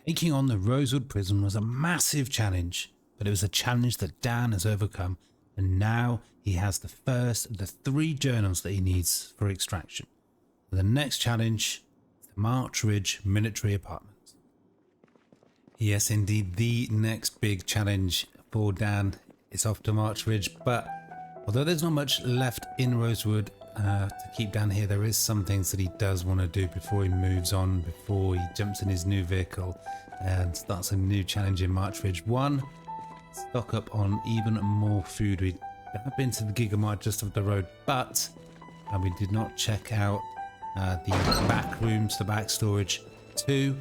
Taking on the Rosewood prison was a massive challenge, but it was a challenge that Dan has overcome, and now he has the first of the 3 journals that he needs for extraction. The next challenge is the March Ridge Military Apartment. Yes, indeed, the next big challenge for Dan is off to March Ridge, but although there's not much left in Rosewood to keep Dan here, there is some things that he does want to do before he moves on, before he jumps in his new vehicle and starts a new challenge in March Ridge. 1, stock up on even more food. We have been to the Gigamart just up the road, but we did not check out the back rooms, the back storage. 2,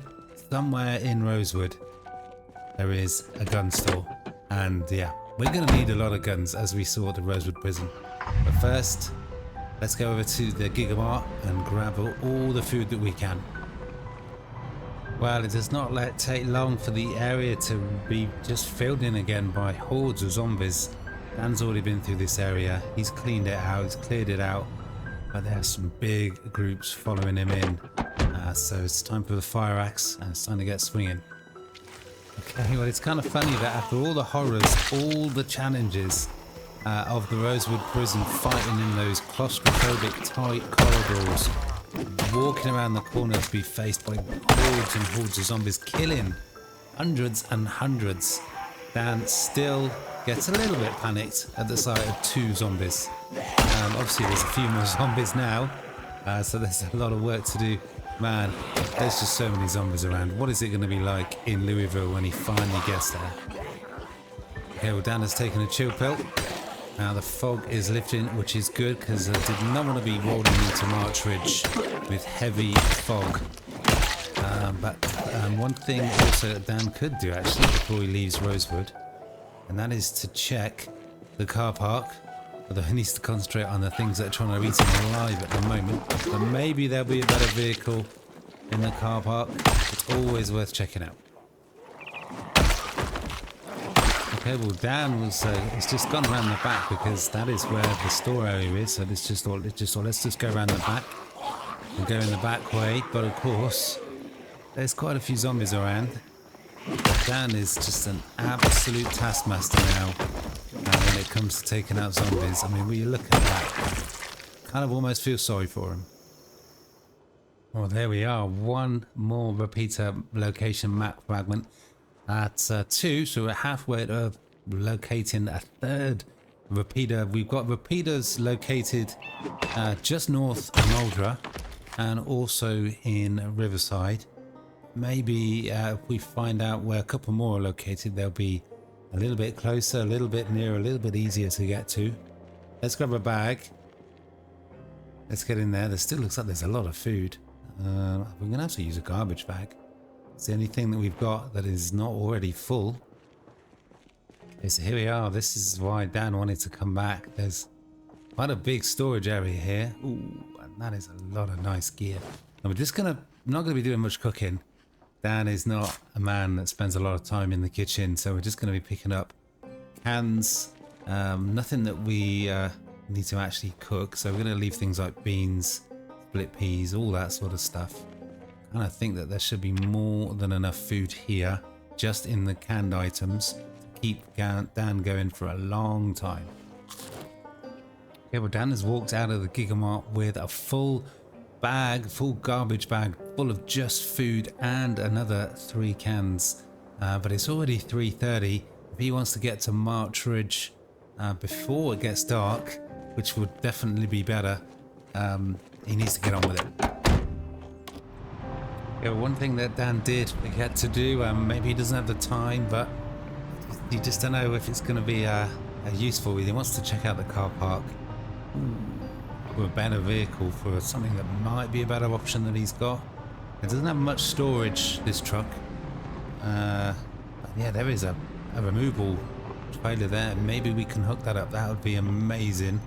somewhere in Rosewood there is a gun store, and yeah, we're going to need a lot of guns as we saw at the Rosewood prison. But first, let's go over to the Gigamart and grab all the food that we can. Well, it does not take long for the area to be just filled in again by hordes of zombies. Dan's already been through this area. He's cleaned it out, he's cleared it out. But there's some big groups following him in. So it's time for the fire axe and it's time to get swinging. Okay, well, it's kind of funny that after all the horrors, all the challenges of the Rosewood prison, fighting in those claustrophobic tight corridors, walking around the corner to be faced by hordes and hordes of zombies, killing hundreds and hundreds, Dan still gets a little bit panicked at the sight of 2 zombies. Obviously there's a few more zombies now, so there's a lot of work to do. Man, there's just so many zombies around. What is it going to be like in Louisville when he finally gets there? Okay, well, Dan has taken a chill pill. Now the fog is lifting, which is good, because I did not want to be rolling into March Ridge with heavy fog. But one thing also that Dan could do actually before he leaves Rosewood, and that is to check the car park. Although he needs to concentrate on the things that are trying to eat him alive at the moment. But maybe there'll be a better vehicle in the car park. It's always worth checking out. Okay, well, Dan has just gone around the back because that is where the store area is. So let's just go around the back and go in the back way. But of course, there's quite a few zombies around. But Dan is just an absolute taskmaster now. When it comes to taking out zombies. I mean, when you look at that, kind of almost feel sorry for him. Well, there we are. One more repeater location map fragment at 2, so we're halfway to locating a 3rd repeater. We've got repeaters located just north of Muldra and also in Riverside. Maybe if we find out where a couple more are located, they'll be a little bit closer, a little bit nearer, a little bit easier to get to. Let's grab a bag. Let's get in there. There still looks like there's a lot of food. We're going to have to use a garbage bag. It's the only thing that we've got that is not already full. Okay, so here we are. This is why Dan wanted to come back. There's quite a big storage area here. Ooh, and that is a lot of nice gear. And we're just not going to be doing much cooking. Dan is not a man that spends a lot of time in the kitchen, so we're just going to be picking up cans, nothing that we need to actually cook. So we're going to leave things like beans, split peas, all that sort of stuff. And I think that there should be more than enough food here, just in the canned items, to keep Dan going for a long time. Okay, well, Dan has walked out of the Gigamart with a full garbage bag full of just food and another 3 cans, but it's already 3:30. If he wants to get to March Ridge before it gets dark, which would definitely be better, he needs to get on with it. Yeah, one thing that Dan did forget to do, maybe he doesn't have the time, but you just don't know if it's going to be useful. He wants to check out the car park. For a better vehicle, for something that might be a better option that he's got. It doesn't have much storage, this truck. Yeah, there is a removal trailer there. Maybe we can hook that up. That would be amazing.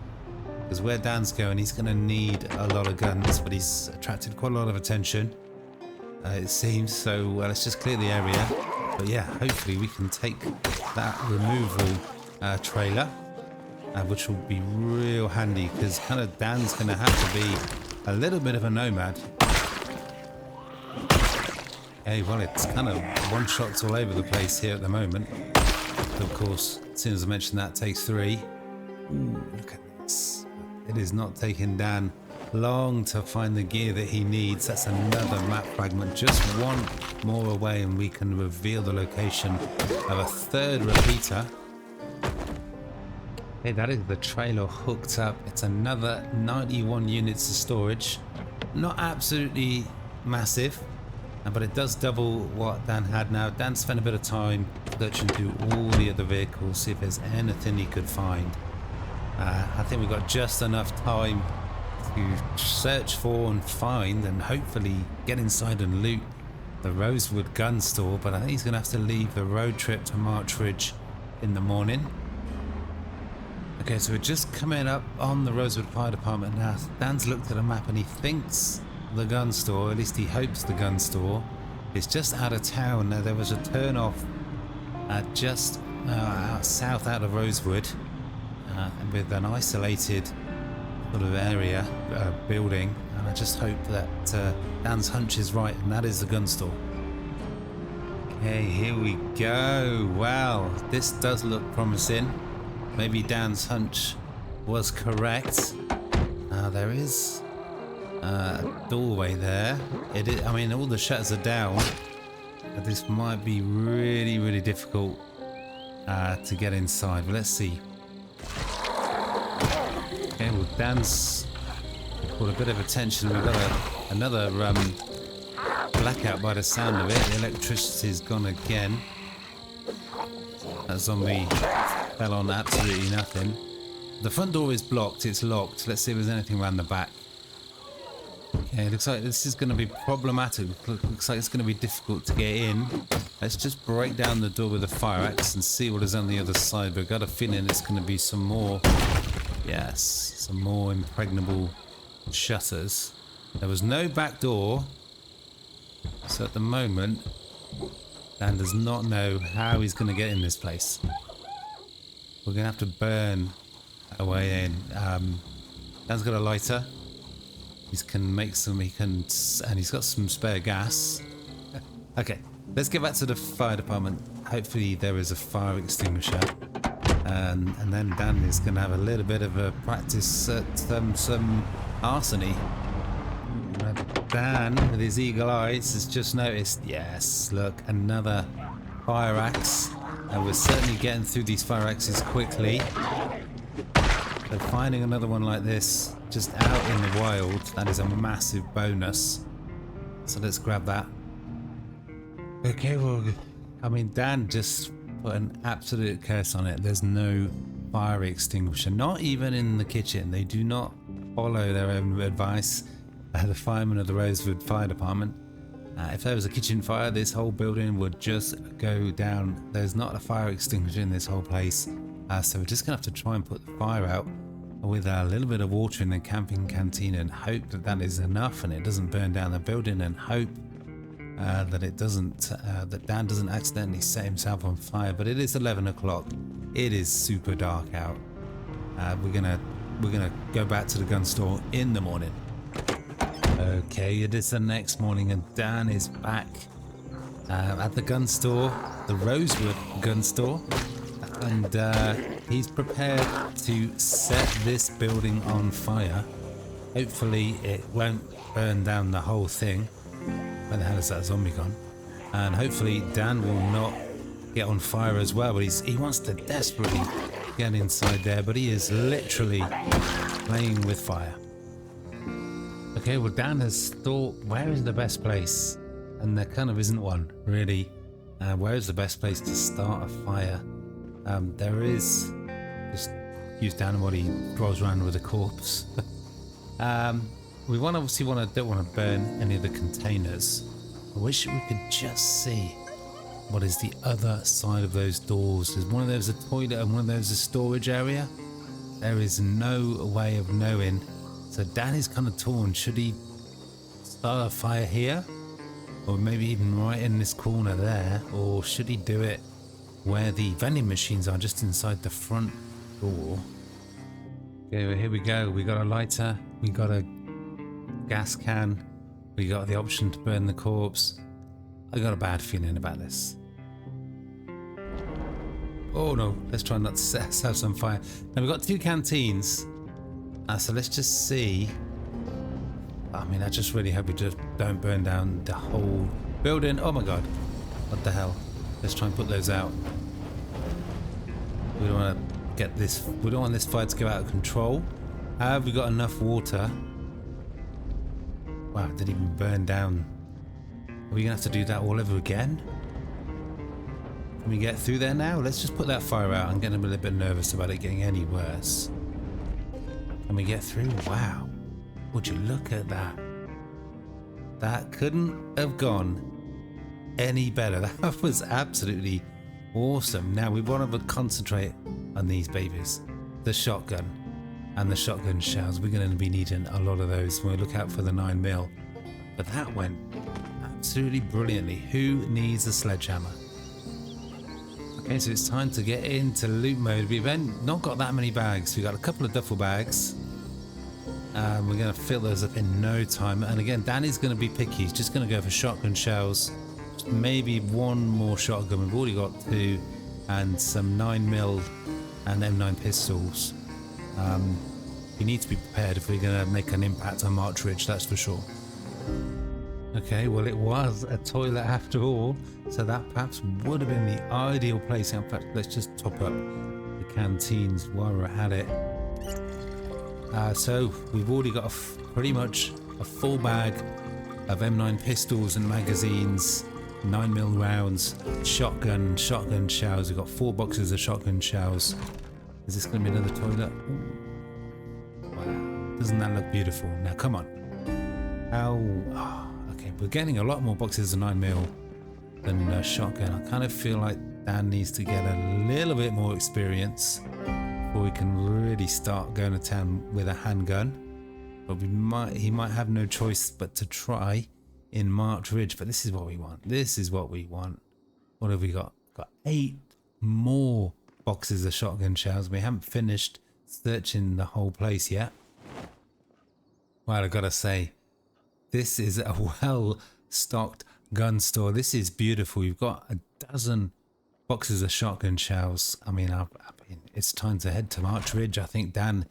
Because where Dan's going, he's going to need a lot of guns, but he's attracted quite a lot of attention, it seems. So let's just clear the area. But yeah, hopefully we can take that removal trailer, which will be real handy because kind of Dan's going to have to be a little bit of a nomad. Hey, well, it's kind of one-shots all over the place here at the moment. But of course, as soon as I mentioned that, takes 3. Ooh, look at this. It is not taking Dan long to find the gear that he needs. That's another map fragment, just one more away and we can reveal the location of a third repeater. Hey, that is the trailer hooked up. It's another 91 units of storage. Not absolutely massive, but it does double what Dan had. Now Dan spent a bit of time searching through all the other vehicles, see if there's anything he could find. I think we've got just enough time to search for and find and hopefully get inside and loot the Rosewood gun store, but I think he's going to have to leave the road trip to March Ridge in the morning. Okay, so we're just coming up on the Rosewood Fire Department now. Dan's looked at the map and he thinks the gun store, at least he hopes the gun store, is just out of town. Now there was a turn off just south out of Rosewood with an isolated sort of area, building, and I just hope that Dan's hunch is right and that is the gun store. Okay, here we go. Wow, this does look promising. Maybe Dan's hunch was correct. There is a doorway there. It is, I mean, all the shutters are down, but this might be really, really difficult to get inside. But let's see. Okay, well, Dan's caught a bit of attention. We've got another blackout by the sound of it. The electricity's gone again. That zombie fell on absolutely nothing. The front door is blocked, it's locked. Let's see if there's anything around the back. Okay, looks like this is going to be problematic. Looks like it's going to be difficult to get in. Let's just break down the door with a fire axe and see what is on the other side. But I've got a feeling it's going to be some more, yes, some more impregnable shutters. There was no back door, so at the moment Dan does not know how he's going to get in this place. We're going to have to burn a way in. Dan's got a lighter. He can make some, and he's got some spare gas. Okay, let's get back to the fire department. Hopefully there is a fire extinguisher. And then Dan is going to have a little bit of a practice at some arsony. Dan, with his eagle eyes, has just noticed, yes, look, another fire axe. And we're certainly getting through these fire axes quickly. So finding another one like this, just out in the wild, that is a massive bonus. So let's grab that. Okay, well, I mean, Dan just put an absolute curse on it. There's no fire extinguisher, not even in the kitchen. They do not follow their own advice. The firemen of the Rosewood Fire Department. If there was a kitchen fire, this whole building would just go down. There's not a fire extinguisher in this whole place. So we're just going to have to try and put the fire out with a little bit of water in the camping canteen and hope that that is enough and it doesn't burn down the building, and hope that it doesn't, that Dan doesn't accidentally set himself on fire. But it is 11 o'clock. It is super dark out. We're gonna go back to the gun store in the morning. Okay, it is the next morning and Dan is back at the gun store, the Rosewood gun store, and he's prepared to set this building on fire. Hopefully it won't burn down the whole thing. Where the hell is that zombie gone? And hopefully Dan will not get on fire as well, but he wants to desperately get inside there, but he is literally playing with fire. Okay, well, Dan has thought, where is the best place? And there kind of isn't one, really. Where is the best place to start a fire? There is, just use Dan while he drives around with a corpse. We don't want to burn any of the containers. I wish we could just see what is the other side of those doors. Is one of those a toilet and one of those a storage area? There is no way of knowing. So Dan is kind of torn. Should he start a fire here? Or maybe even right in this corner there? Or should he do it where the vending machines are, just inside the front door. Okay, well, here we go. We got a lighter, we got a gas can, we got the option to burn the corpse. I got a bad feeling about this. Oh no, let's try not to set ourselves on fire. Now we've got 2 canteens, so let's just see. I mean, I just really hope we just don't burn down the whole building. Oh my god, what the hell? Let's try and put those out. We don't want to get this, we don't want this fire to go out of control. Have we got enough water? Wow, it didn't even burn down. Are we gonna have to do that all over again? Can we get through there now? Let's just put that fire out. I'm getting a little bit nervous about it getting any worse. Can we get through? Wow. Would you look at that? That couldn't have gone any better. That was absolutely awesome. Now we want to concentrate on these babies. The shotgun and the shotgun shells. We're going to be needing a lot of those when we look out for the 9mm. But that went absolutely brilliantly. Who needs a sledgehammer? Okay, so it's time to get into loot mode. We've not got that many bags. We've got a couple of duffel bags. We're going to fill those up in no time. And again, Danny's going to be picky. He's just going to go for shotgun shells. Maybe one more shotgun. We've already got 2. And some 9mm and M9 pistols. We need to be prepared if we're going to make an impact on March Ridge, that's for sure. Okay, well it was a toilet after all, so that perhaps would have been the ideal place. In fact, let's just top up the canteens while we're at it. So we've already got pretty much a full bag of M9 pistols and magazines, 9mm rounds, shotgun shells. We've got 4 boxes of shotgun shells. Is this going to be another toilet? Ooh. Wow, doesn't that look beautiful? Now come on. Okay, we're getting a lot more boxes of 9mm than shotgun. I kind of feel like Dan needs to get a little bit more experience before we can really start going to town with a handgun. But he might have no choice but to try in March Ridge. But this is what we want. This is what we want. What have we got? Got 8 more boxes of shotgun shells. We haven't finished searching the whole place yet. Well, I gotta say, this is a well-stocked gun store. This is beautiful. You've got a dozen boxes of shotgun shells. I mean, it's time to head to March Ridge. I think Dan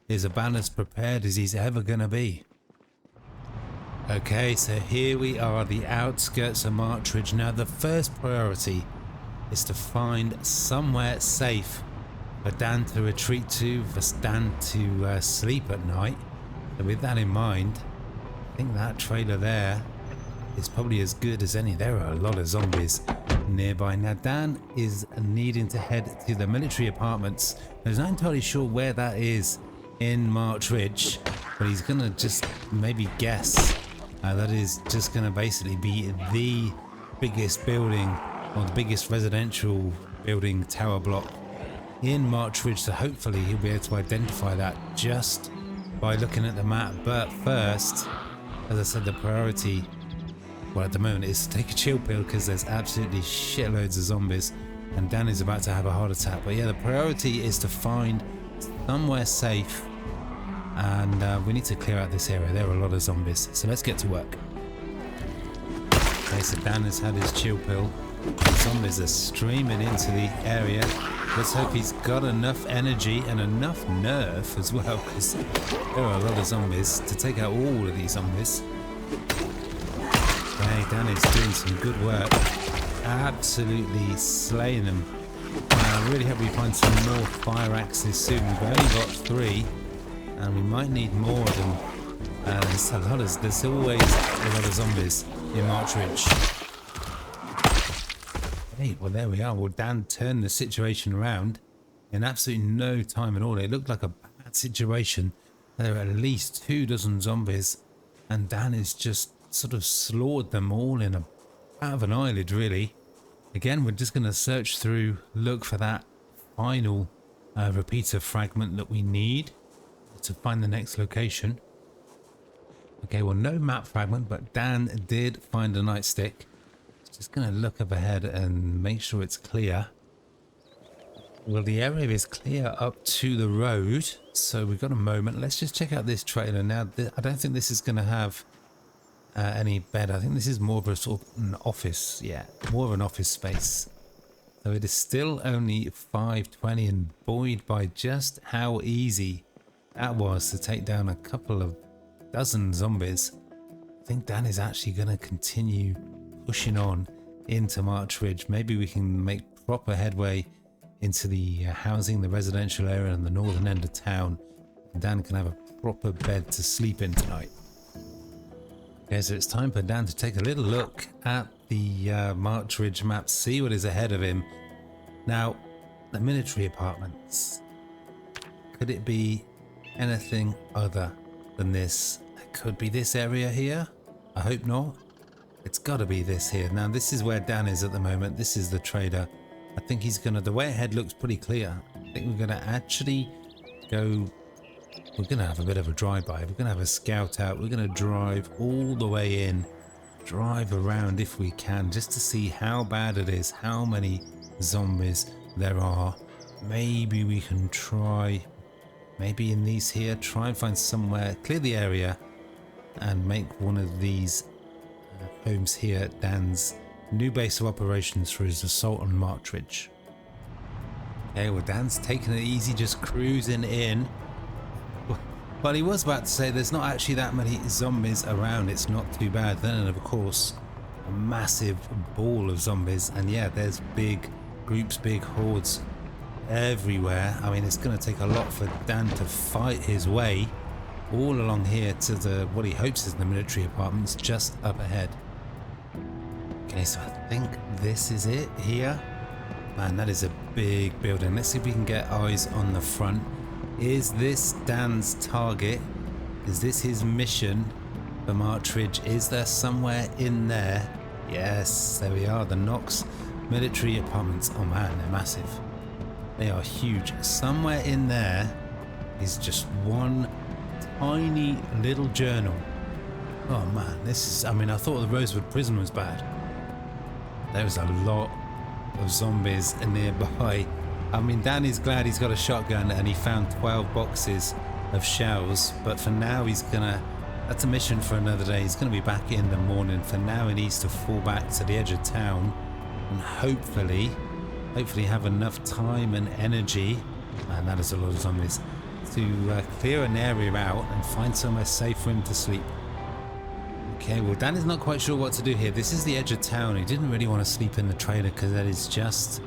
is about as prepared as he's ever going to be. Okay, so here we are, the outskirts of March Ridge. Now, the first priority is to find somewhere safe for Dan to retreat to, for Dan to sleep at night. So with that in mind, I think that trailer there is probably as good as any. There are a lot of zombies nearby. Now Dan is needing to head to the military apartments. He's not entirely sure where that is in March Ridge, but he's gonna just maybe guess that is just gonna basically be the biggest building, or the biggest residential building tower block in March Ridge. So hopefully he'll be able to identify that just by looking at the map. But first, as I said, the priority, well, at the moment, is to take a chill pill because there's absolutely shitloads of zombies and Dan is about to have a heart attack. But yeah, the priority is to find somewhere safe, and we need to clear out this area. There are a lot of zombies, so let's get to work. Okay, so Dan has had his chill pill. Zombies are streaming into the area. Let's hope he's got enough energy and enough nerve as well, because there are a lot of zombies to take out all of these zombies. Okay, Dan is doing some good work, absolutely slaying them. I really hope we find some more fire axes soon. We've only got 3 and we might need more of them. There's always a lot of zombies in March Ridge. Hey, well there we are. Well, Dan turned the situation around in absolutely no time at all. It looked like a bad situation. There are at least 2 dozen zombies and Dan has just sort of slaughtered them all in out of an eyelid, really. Again, we're just going to search through, look for that final repeater fragment that we need to find the next location. Okay, well, no map fragment, but Dan did find a nightstick. Just going to look up ahead and make sure it's clear. Well, the area is clear up to the road, so we've got a moment. Let's just check out this trailer now. I don't think this is going to have any bed. I think this is more of a sort of an office. Yeah, more of an office space. So it is still only 5:20, and buoyed by just how easy that was to take down a couple of dozen zombies, I think Dan is actually going to continue pushing on into March Ridge. Maybe we can make proper headway into the housing, the residential area and the northern end of town. Dan can have a proper bed to sleep in tonight. Okay, so it's time for Dan to take a little look at the March Ridge map, see what is ahead of him. Now, the military apartments. Could it be anything other than this? It could be this area here. I hope not. It's got to be this here. Now, this is where Dan is at the moment. This is the trader. I think he's gonna, the way ahead looks pretty clear. I think we're gonna actually go, we're gonna have a bit of a drive-by. We're gonna have a scout out. We're gonna drive all the way in, drive around if we can, just to see how bad it is, how many zombies there are. Maybe we can try, maybe in these here, try and find somewhere, clear the area and make one of these homes here at Dan's new base of operations for his assault on March Ridge. Okay, well, Dan's taking it easy, just cruising in. But he was about to say there's not actually that many zombies around. It's not too bad. Then, of course, a massive ball of zombies. And yeah, there's big groups, big hordes everywhere. I mean, it's going to take a lot for Dan to fight his way all along here to the what he hopes is the military apartments just up ahead. Okay, so I think this is it here. Man, that is a big building. Let's see if we can get eyes on the front. Is this Dan's target? Is this his mission for March Ridge? Is there somewhere in there? Yes, there we are. The Knox military apartments. Oh man, they're massive. They are huge. Somewhere in there is just one tiny little journal. Oh man, this is, I mean, I thought the Rosewood prison was bad. There's a lot of zombies nearby. I mean, Danny's glad he's got a shotgun and he found 12 boxes of shells, but for now he's gonna, that's a mission for another day. He's gonna be back in the morning. For now he needs to fall back to the edge of town and hopefully have enough time and energy, and that is a lot of zombies, to clear an area out and find somewhere safe for him to sleep. Okay, well, Dan is not quite sure what to do here. This is the edge of town. He didn't really want to sleep in the trailer because that is just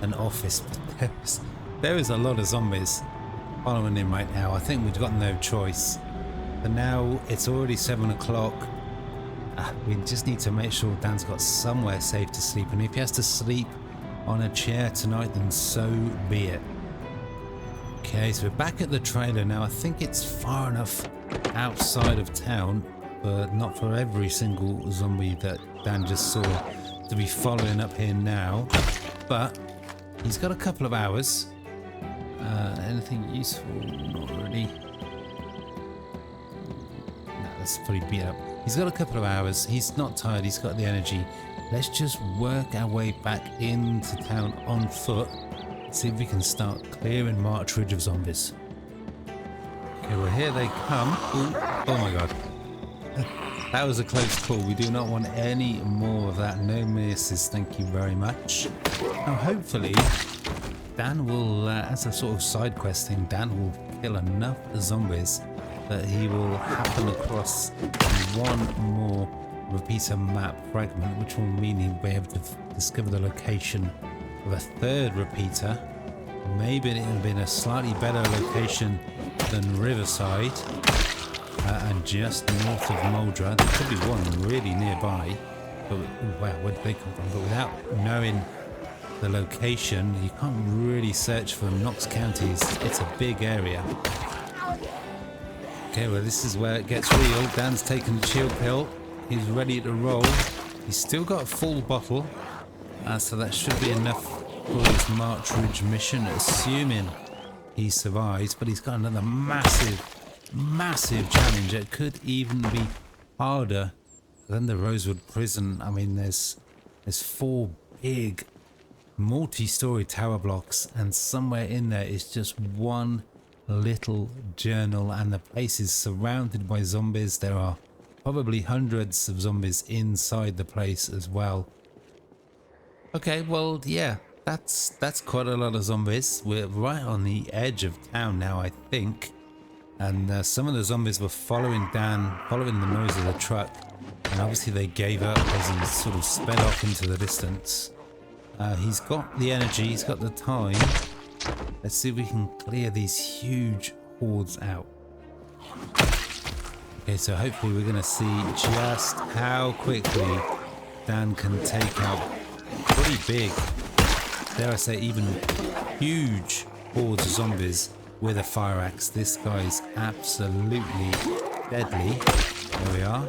an office. But there is a lot of zombies following him right now. I think we've got no choice. But now it's already 7 o'clock. We just need to make sure Dan's got somewhere safe to sleep. And if he has to sleep on a chair tonight, then so be it. Okay, so we're back at the trailer now. I think it's far enough outside of town, but not for every single zombie that Dan just saw to be following up here now. But he's got a couple of hours. Anything useful? Not really. No, that's pretty beat up. He's got a couple of hours. He's not tired. He's got the energy. Let's just work our way back into town on foot. See if we can start clearing March Ridge of zombies. Okay, well, here they come. Ooh, oh my god. That was a close call. We do not want any more of that. No misses, thank you very much. Now, hopefully, Dan will, as a sort of side quest thing, Dan will kill enough zombies that he will happen across one more repeater map fragment, which will mean he'll be able to discover the location of a third repeater. Maybe it'll be in a slightly better location than Riverside. And just north of Muldra. There could be one really nearby, but wow, where did they come from? But without knowing the location, you can't really search for them. Knox County it's a big area. Okay, well, this is where it gets real. Dan's taken the chill pill. He's ready to roll. He's still got a full bottle, so that should be enough for his March Ridge mission, assuming he survives. But he's got another massive challenge. It could even be harder than the Rosewood prison. I mean, there's 4 big multi-story tower blocks, and somewhere in there is just one little journal, and the place is surrounded by zombies. There are probably hundreds of zombies inside the place as well. Okay, well, yeah, that's quite a lot of zombies. We're right on the edge of town now, I think. And some of the zombies were following Dan, following the noise of the truck. And obviously they gave up as he sort of sped off into the distance. He's got the energy, he's got the time. Let's see if we can clear these huge hordes out. Okay, so hopefully we're going to see just how quickly Dan can take out pretty big, dare I say even huge hordes of zombies with a fire axe. This guy's absolutely deadly. There we are.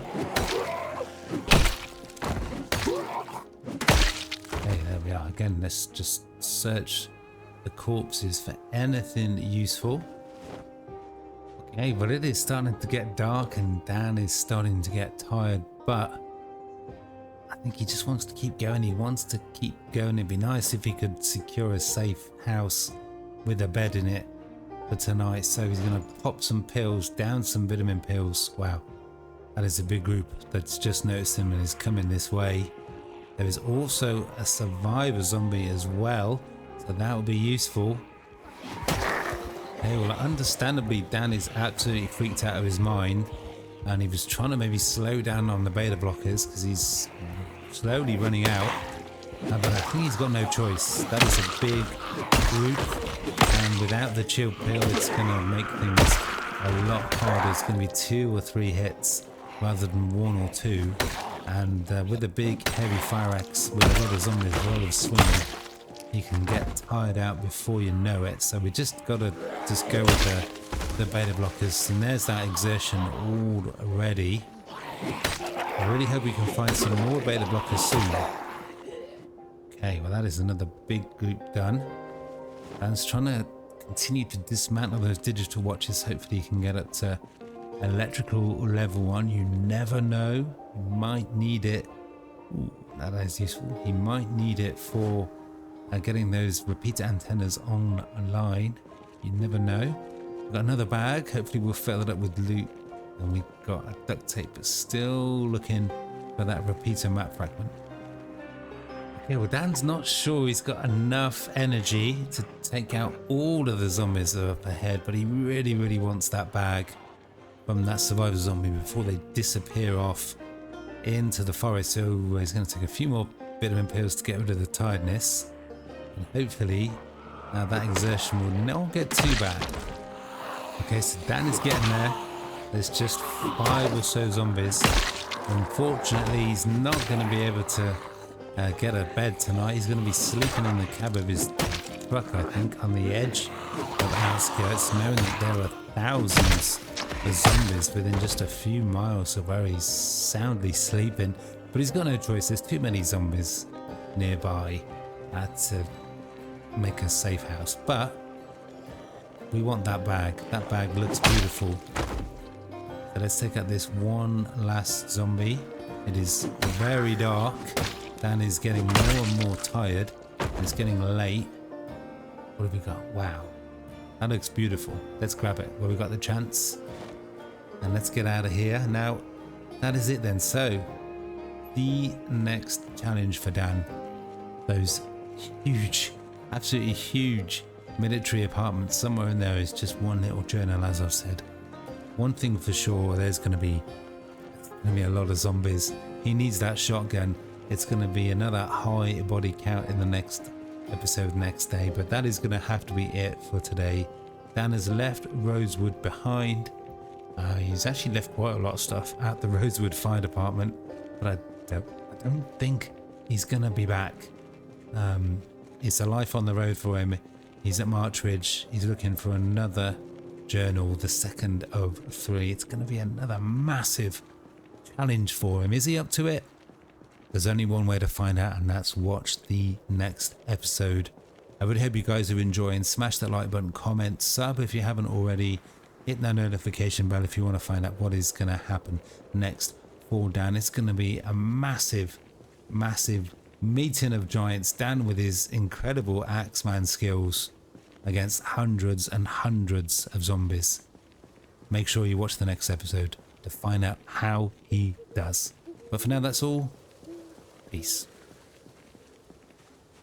Okay, there we are. Again, let's just search the corpses for anything useful. Okay, but it is starting to get dark and Dan is starting to get tired, but I think he just wants to keep going. He wants to keep going. It'd be nice if he could secure a safe house with a bed in it for tonight. So he's going to pop some pills, down some vitamin pills. Wow, that is a big group that's just noticed him and is coming this way. There is also a survivor zombie as well, so that will be useful. Okay, well, understandably, Dan is absolutely freaked out of his mind, and he was trying to maybe slow down on the beta blockers because he's slowly running out. But I think he's got no choice. That is a big group, and without the chill pill, it's going to make things a lot harder. It's going to be 2 or 3 hits rather than 1 or 2. And with a big, heavy fire axe, with a lot of zombies, a lot of swinging, you can get tired out before you know it. So we just got to go with the beta blockers, and there's that exertion already. I really hope we can find some more beta blockers soon. Okay, well, that is another big group done. Dan's trying to continue to dismantle those digital watches. Hopefully he can get up to electrical level 1. You never know, you might need it. Ooh, that is useful. He might need it for getting those repeater antennas online. You never know. We've got another bag. Hopefully we'll fill it up with loot. And we've got a duct tape, but still looking for that repeater map fragment. Okay, well, Dan's not sure he's got enough energy to take out all of the zombies that are up ahead, but he really, really wants that bag from that survivor zombie before they disappear off into the forest. So he's going to take a few more vitamin pills to get rid of the tiredness. And hopefully that exertion will not get too bad. Okay, so Dan is getting there. There's just 5 or so zombies. Unfortunately, he's not going to be able to get a bed tonight. He's going to be sleeping in the cab of his truck, I think, on the edge of the outskirts, knowing that there are thousands of zombies within just a few miles of where he's soundly sleeping. But he's got no choice. There's too many zombies nearby to make a safe house. But we want that bag. That bag looks beautiful. So let's take out this one last zombie. It is very dark. Dan is getting more and more tired. It's getting late. What have we got? Wow. That looks beautiful. Let's grab it while we got the chance. And let's get out of here. Now, that is it then. So, the next challenge for Dan. Those huge, absolutely huge military apartments. Somewhere in there is just one little journal, as I've said. One thing for sure, there's going to be a lot of zombies. He needs that shotgun. It's going to be another high body count in the next episode next day, but that is going to have to be it for today. Dan has left Rosewood behind. He's actually left quite a lot of stuff at the Rosewood Fire Department, but I don't think he's going to be back. It's a life on the road for him. He's at March Ridge. He's looking for another journal, the second of 3. It's going to be another massive challenge for him. Is he up to it? There's only one way to find out, and that's watch the next episode. I would hope you guys are enjoying. Smash that like button, comment, sub if you haven't already. Hit that notification bell if you want to find out what is going to happen next for Dan. It's going to be a massive, massive meeting of giants, Dan with his incredible axeman skills against hundreds and hundreds of zombies. Make sure you watch the next episode to find out how he does. But for now, that's all. Peace.